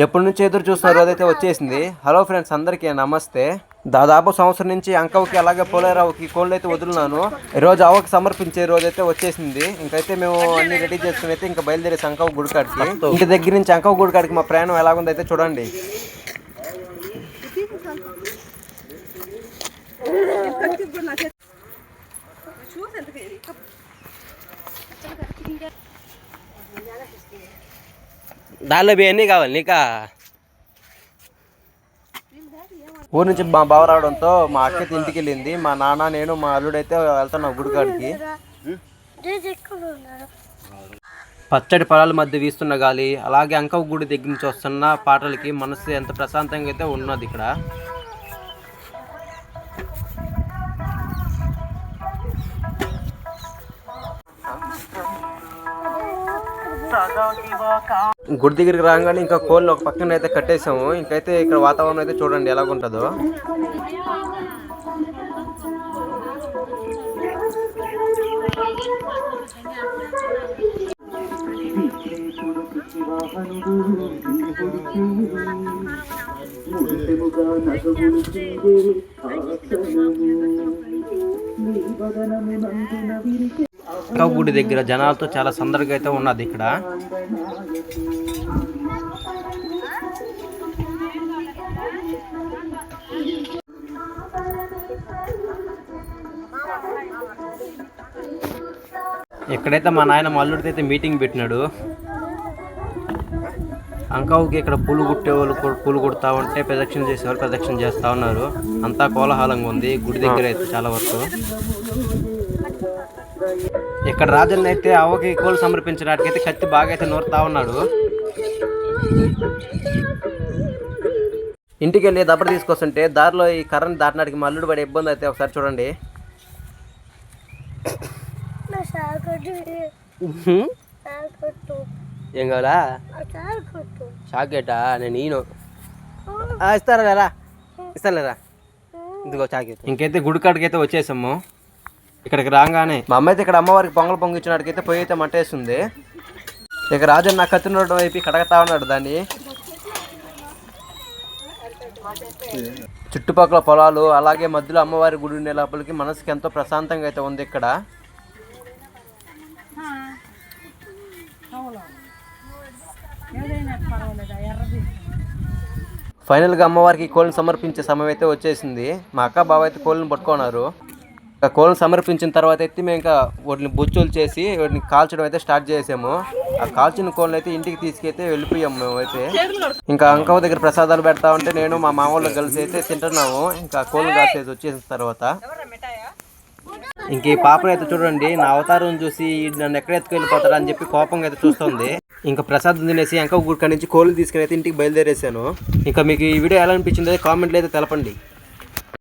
ఎప్పటి నుంచి ఎదురు చూస్తున్న రోజైతే వచ్చేసింది. హలో ఫ్రెండ్స్, అందరికీ నమస్తే. దాదాపు సంవత్సరం నుంచి అంకవ్వకి అలాగే పోలేరావుకి కోళ్ళు అయితే వదులున్నాను. ఈరోజు అవ్వకి సమర్పించే రోజు అయితే వచ్చేసింది. ఇంకైతే మేము అన్ని రెడీ చేసుకుని అయితే ఇంకా బయలుదేరేసి అంకవ్వ గుడికాడికి. ఇంటి దగ్గర నుంచి అంకవ్వ గుడికాడికి మా ప్రయాణం ఎలాగుందో అయితే చూడండి. దానిలో బియ్యన్నీ కావాలి నీకా? ఊరి నుంచి మా బావ రావడంతో మా అక్కకి ఇంటికి వెళ్ళింది. మా నాన్న, నేను, మా అల్లుడైతే వెళ్తున్నాం గుడికాడికి. పచ్చడి పొలాల మధ్య వీస్తున్న గాలి, అలాగే అంకవ్వ గుడి దగ్గర నుంచి వస్తున్న పాటలకి మనసు ఎంత ప్రశాంతంగా అయితే ఉన్నది ఇక్కడ. గుడి దగ్గరికి రాగానే ఇంకా కోళ్ళు ఒక పక్కన అయితే కట్టేసాము. ఇంకైతే ఇక్కడ వాతావరణం అయితే చూడండి ఎలాగుంటుందో. అంకవ్వ గుడి దగ్గర జనాలతో చాలా సందడిగా అయితే ఉన్నది ఇక్కడ. ఇక్కడైతే మా నాయన మల్లుడితో అయితే మీటింగ్ పెట్టినాడు. అంకవ్వకి ఇక్కడ పూలు కుట్టే వాళ్ళు పూలు కుడతా ఉంటే ప్రదక్షిణ చేసేవాళ్ళు ప్రదక్షిణ చేస్తూ ఉన్నారు. అంతా కోలాహలంగా ఉంది గుడి దగ్గర అయితే చాలా వరకు. ఇక్కడ రాజన్న అయితే అవ్వకి కోళ్ళు సమర్పించడానికి అయితే కత్తి బాగా అయితే నూరుతా ఉన్నాడు. ఇంటికి వెళ్ళి దబ్బర తీసుకొస్తుంటే దారిలో ఈ కర్రని దాటినాడికి మా అల్లుడు పడే ఇబ్బంది అయితే ఒకసారి చూడండి. ఏం కావాలా? చాకెటా? నేను ఇస్తారా లేరా? ఇస్తాను లేరా? ఇదిగో చాకెట్. ఇంకైతే గుడికాడికి అయితే వచ్చేసాము. ఇక్కడికి రాగానే మా అమ్మ అయితే ఇక్కడ అమ్మవారికి పొంగల్ పొంగించినాడికైతే పొయ్యి అయితే మంటేస్తుంది. ఇక రాజన్న నా కత్తినోడు వైపు కడగతా ఉన్నాడు దాన్ని. చుట్టుపక్కల పొలాలు, అలాగే మధ్యలో అమ్మవారి గుడి ఉండే లోపలికి మనసుకి ఎంతో ప్రశాంతంగా అయితే ఉంది ఇక్కడ. ఫైనల్గా అమ్మవారికి కోళ్ళని సమర్పించే సమయం అయితే వచ్చేసింది. మా అక్క బావ అయితే కోళ్ళని పట్టుకున్నారు. కోళ్ళని సమర్పించిన తర్వాత అయితే మేము ఇంకా వాటిని బొచ్చులు చేసి వాటిని కాల్చడం అయితే స్టార్ట్ చేసాము. ఆ కాల్చిన కోళ్ళని అయితే ఇంటికి తీసుకెళ్తే వెళ్ళిపోయాము మేమైతే. ఇంకా అంకవ్వ దగ్గర ప్రసాదాలు పెడతా ఉంటే నేను మా మామూలు కలిసి అయితే తింటున్నాము. ఇంకా కోళ్ళని కాసేసి వచ్చేసిన తర్వాత ఇంక ఈ పాపను అయితే చూడండి, నా అవతారం చూసి నన్ను ఎక్కడ ఎత్తుకెళ్ళిపోతారా అని చెప్పి కోపంగా అయితే చూస్తుంది. ఇంకా ప్రసాదం తినేసి అంకవ్వ గుడి నుంచి కోళ్ళు తీసుకుని అయితే ఇంటికి బయలుదేరేసాను. ఇంకా మీకు ఈ వీడియో ఎలా అనిపించిందో కామెంట్లో అయితే తెలపండి.